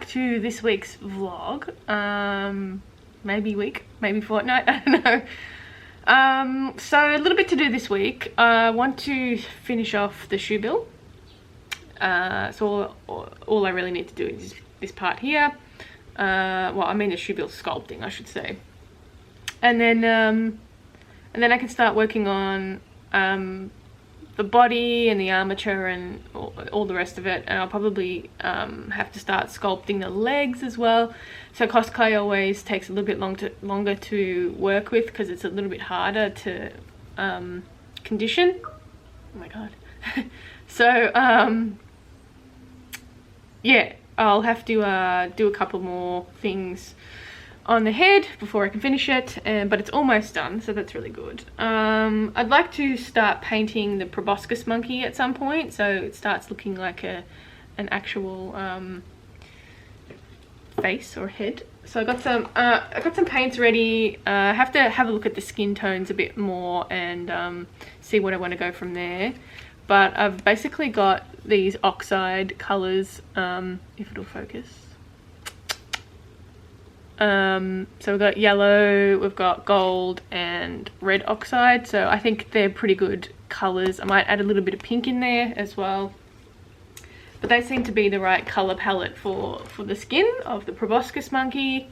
to this week's vlog. Maybe week, maybe fortnight, I don't know. So a little bit to do this week. I want to finish off the Shoebill. So all I really need to do is this part here. Well, I mean the Shoebill sculpting, I should say. And then I can start working on the body and the armature and all the rest of it. And I'll probably have to start sculpting the legs as well. So cos clay always takes a little bit longer to work with because it's a little bit harder to condition. Oh my god. So yeah, I'll have to do a couple more things on the head before I can finish it, but it's almost done, so that's really good. I'd like to start painting the proboscis monkey at some point, so it starts looking like an actual face or head. So I got some paints ready. I have to have a look at the skin tones a bit more and see what I want to go from there. But I've basically got these oxide colors, if it'll focus. So we've got yellow, we've got gold and red oxide, so I think they're pretty good colors. I might add a little bit of pink in there as well, but they seem to be the right color palette for the skin of the proboscis monkey.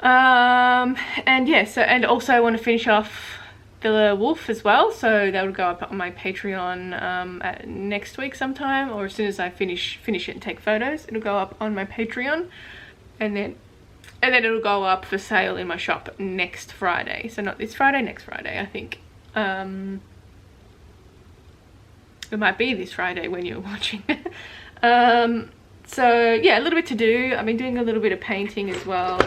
And yeah, so, and also I want to finish off the wolf as well, so that will go up on my Patreon next week sometime, or as soon as I finish it and take photos, it'll go up on my Patreon, and then it'll go up for sale in my shop next Friday. So not this Friday, next Friday, I think. It might be this Friday when you're watching. So yeah, a little bit to do. I've been doing a little bit of painting as well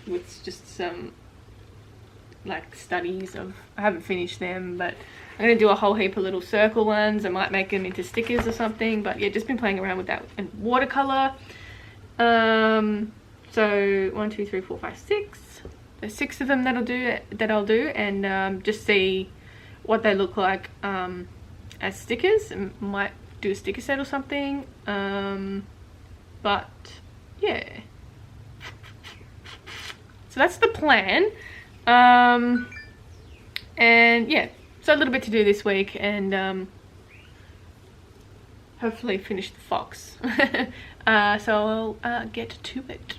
with just some like studies of, I haven't finished them, but I'm gonna do a whole heap of little circle ones. I might make them into stickers or something, but yeah, just been playing around with that and watercolor. So 1 2 3 4 5 6, there's 6 of them that I'll do and just see what they look like as stickers, and might do a sticker set or something. But yeah, so that's the plan. And yeah, so a little bit to do this week, and hopefully finish the fox. So I'll get to it.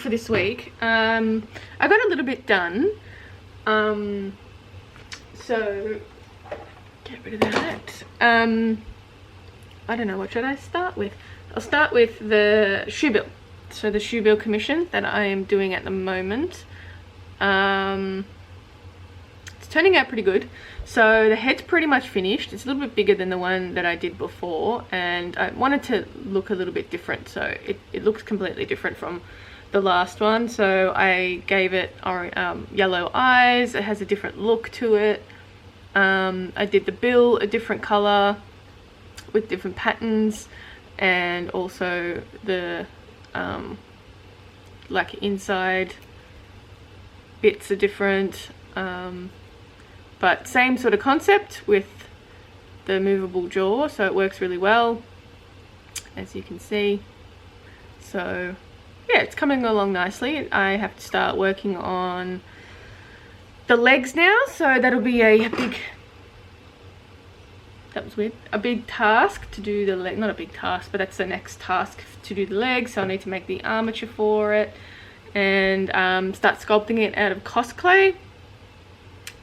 for this week. I got a little bit done. So get rid of that. I don't know, what should I start with? I'll start with the Shoebill. So the Shoebill commission that I am doing at the moment. It's turning out pretty good. So the head's pretty much finished. It's a little bit bigger than the one that I did before, and I wanted to look a little bit different, so it looks completely different from the last one. So I gave it yellow eyes. It has a different look to it. I did the bill a different color with different patterns, and also the like inside bits are different, but same sort of concept with the movable jaw, so it works really well, as you can see. So yeah, it's coming along nicely. I have to start working on the legs now, so that'll be a big, that was weird, a big task to do the leg. Not a big task, but that's the next task to do the legs. So I need to make the armature for it and start sculpting it out of cos clay.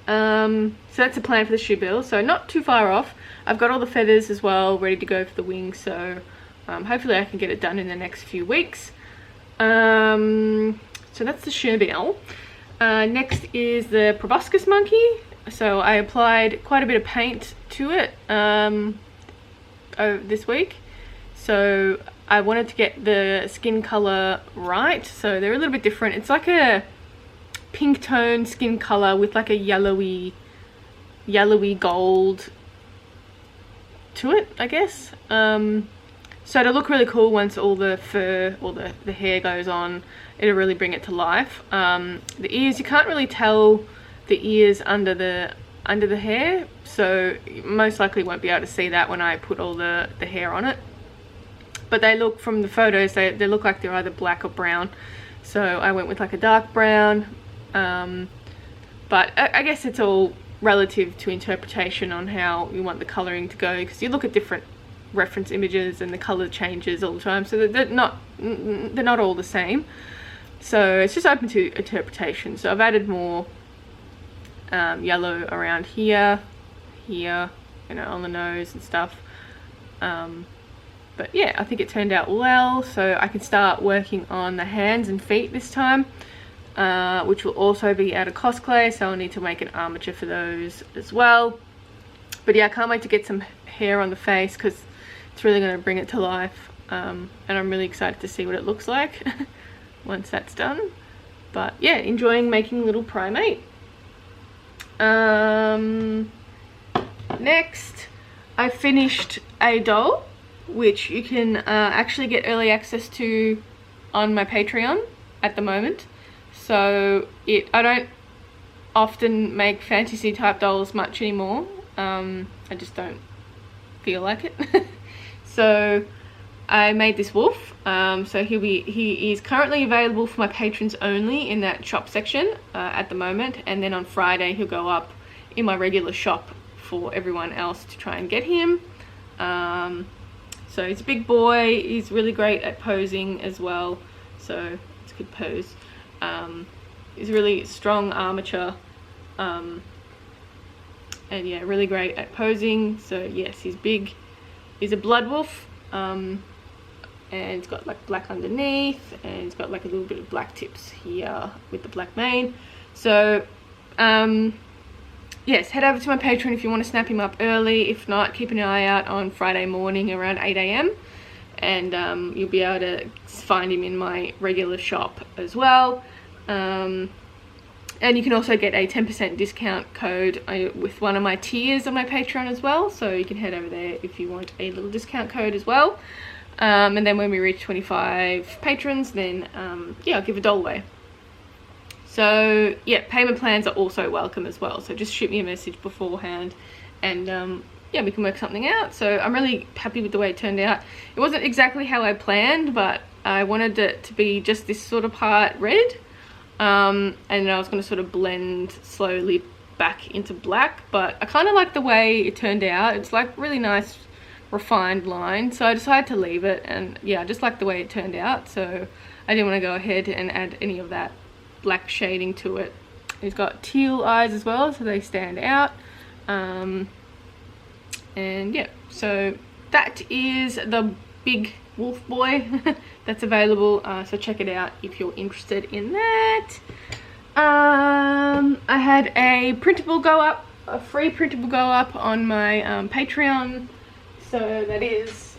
So that's the plan for the Shoebill, so not too far off. I've got all the feathers as well ready to go for the wings, so hopefully I can get it done in the next few weeks. So that's the Shoebill. Next is the proboscis monkey. So I applied quite a bit of paint to it this week. So I wanted to get the skin color right. So they're a little bit different. It's like a pink tone skin color with like a yellowy gold to it, I guess. So it'll look really cool once all the fur or the hair goes on. It'll really bring it to life. The ears, you can't really tell the ears under the hair, so you most likely won't be able to see that when I put all the hair on it. But they look, from the photos, they look like they're either black or brown. So I went with like a dark brown. But I guess it's all relative to interpretation on how you want the colouring to go, because you look at different reference images and the colour changes all the time, so they're not all the same. So it's just open to interpretation. So I've added more yellow around here, you know, on the nose and stuff. But yeah, I think it turned out well, so I can start working on the hands and feet this time, which will also be out of cos clay, so I'll need to make an armature for those as well. But yeah, I can't wait to get some hair on the face, because it's really going to bring it to life, and I'm really excited to see what it looks like once that's done. But yeah, enjoying making little primate. Next, I finished a doll, which you can actually get early access to on my Patreon at the moment. So I don't often make fantasy type dolls much anymore. I just don't feel like it. So I made this wolf. So he is currently available for my patrons only in that shop section at the moment, and then on Friday he'll go up in my regular shop for everyone else to try and get him. So he's a big boy. He's really great at posing as well, so it's a good pose. He's really strong armature, and yeah, really great at posing. So yes, he's big. He's a blood wolf, and it's got like black underneath, and it's got like a little bit of black tips here with the black mane. So yes, head over to my Patreon if you want to snap him up early. If not, keep an eye out on Friday morning around 8 AM, and you'll be able to find him in my regular shop as well. And you can also get a 10% discount code with one of my tiers on my Patreon as well, so you can head over there if you want a little discount code as well. And then when we reach 25 patrons, then yeah, I'll give a doll away. So yeah, payment plans are also welcome as well, so just shoot me a message beforehand, and yeah, we can work something out. So I'm really happy with the way it turned out. It wasn't exactly how I planned, but I wanted it to be just this sort of part red, and then I was going to sort of blend slowly back into black, but I kind of like the way it turned out. It's like really nice refined line, so I decided to leave it, and yeah, I just like the way it turned out. So I didn't want to go ahead and add any of that black shading to it. He's got teal eyes as well, so they stand out. And yeah, so that is the big wolf boy that's available, so check it out if you're interested in that. I had a printable go up, a free printable go up on my Patreon, so that is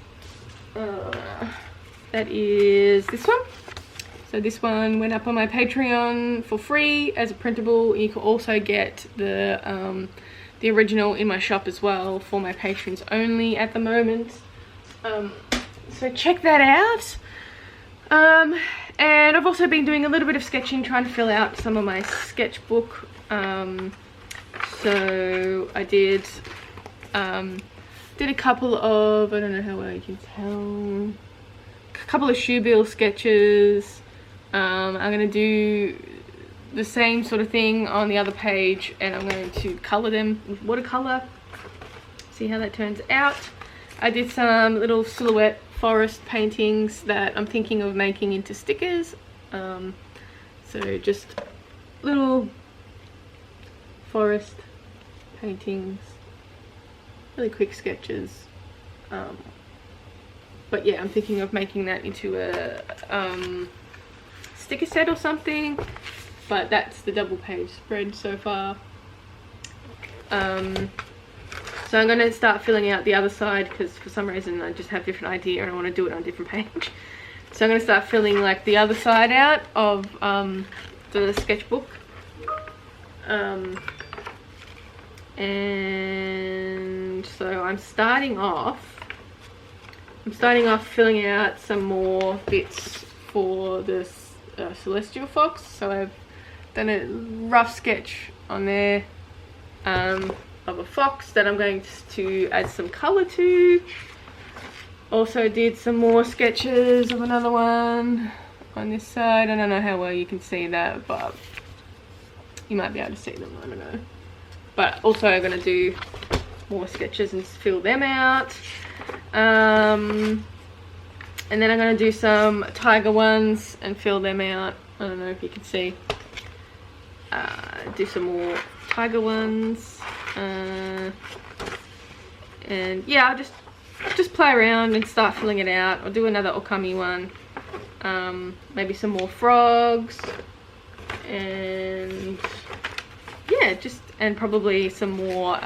this one. So this one went up on my Patreon for free as a printable. You can also get the original in my shop as well for my patrons only at the moment. So check that out. And I've also been doing a little bit of sketching, trying to fill out some of my sketchbook. So I did a couple of, I don't know how well you can tell, a couple of Shoebill sketches. I'm going to do the same sort of thing on the other page, and I'm going to color them with watercolor. See how that turns out. I did some little silhouette forest paintings that I'm thinking of making into stickers. So just little forest paintings, really quick sketches. But yeah, I'm thinking of making that into a sticker set or something. But that's the double page spread so far. So I'm going to start filling out the other side, because for some reason I just have a different idea and I want to do it on a different page. So I'm going to start filling like the other side out of the sketchbook. And so I'm starting off filling out some more bits for this celestial fox. So I've done a rough sketch on there of a fox that I'm going to add some color to. Also did some more sketches of another one on this side. I don't know how well you can see that, but you might be able to see them, I don't know. But also I'm going to do more sketches and fill them out. And then I'm going to do some tiger ones and fill them out. I don't know if you can see. Do some more tiger ones. And yeah, I'll just play around and start filling it out. I'll do another okami one. Maybe some more frogs. And yeah, and probably some more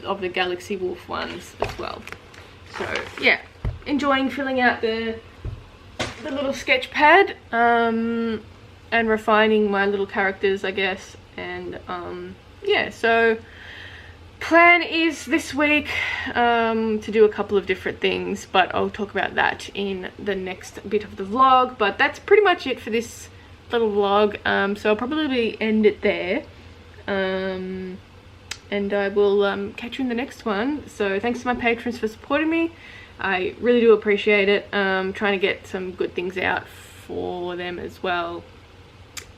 of the galaxy wolf ones as well. So yeah, enjoying filling out the little sketch pad and refining my little characters, I guess. And yeah, so plan is this week to do a couple of different things, but I'll talk about that in the next bit of the vlog. But that's pretty much it for this little vlog. So I'll probably end it there. And I will catch you in the next one. So thanks to my patrons for supporting me. I really do appreciate it. Trying to get some good things out for them as well.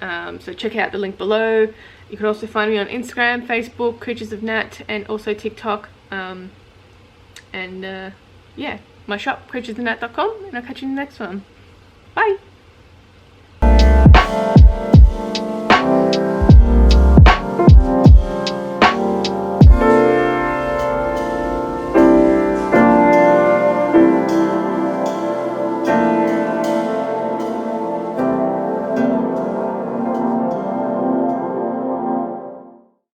So check out the link below. You can also find me on Instagram, Facebook, Creatures of Nat, and also TikTok. Yeah, my shop, creaturesofnat.com, and I'll catch you in the next one. Bye!